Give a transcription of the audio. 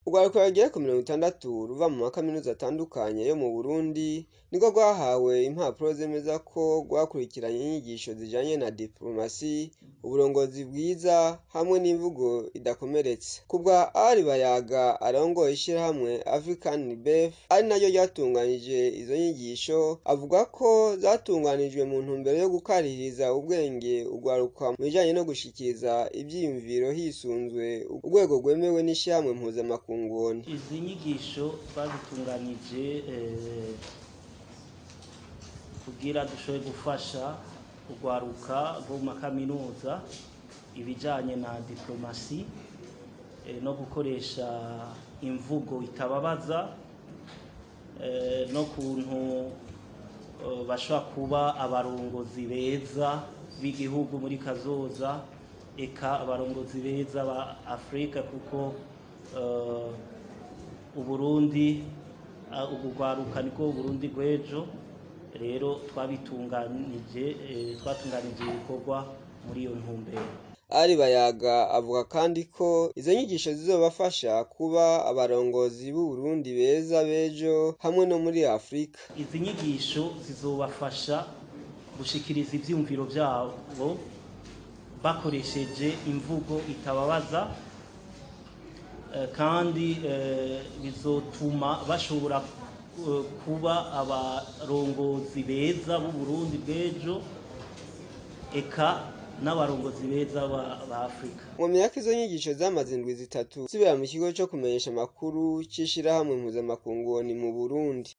Urwaruka rugera ku 60 ruva mu makaminuza atandukanye yo mu Burundi nirwo rwahawe impapuro zemeza ko rwakurikiranye inyigisho zijanye na diplomasi, uburongozi bwiza hamwe n'imvugo idakomeretse. Kubwa Ari Bayaga arongoye ishirahamwe African BEF ari naryo ryatunganije izo nyigisho, avuga ko zatunganijwe mu ntumbero yo gukarihiriza ubwenge urwaruka mu bijanye no gushikiriza ivyiyumviro hisunzwe urwego rwemewe n'ishirahamwe mpuzamakungu. Izi nyigisho twazitunganije kugira dushobore gufasha urwaruka rwo mu makaminuza ibijanye na diplomasi no gukoresha imvugo itababaza no kuntu bashobora kuba abarongozi beza b'igihugu muri kazoza, eka abarongozi beza ba Afrika, kuko Uburundi urwaruka niko Uburundi rw'ejo. Rero twatunganije ibikorwa muri iyo ntumbero. Ari Bayaga avuga kandi ko izo nyigisho zizobafasha kuba abarongozi b'u Burundi beza bejo hamwe no muri Afrika. Izi nyigisho zizobafasha gushikiriza ivyumviro vyabo bakoresheje imvugo itababaza, kandi bizotuma bashobora kuba abarongozi beza b'u Burundi bw'ejo, eka n'abarongozi beza ba Afrika. Mwomenya ko izo nyigisho zamaze indwi 3 zibera mu kigo co kumenyesha amakuru c'ishirahamwe mpuzamakungu mu Burundi.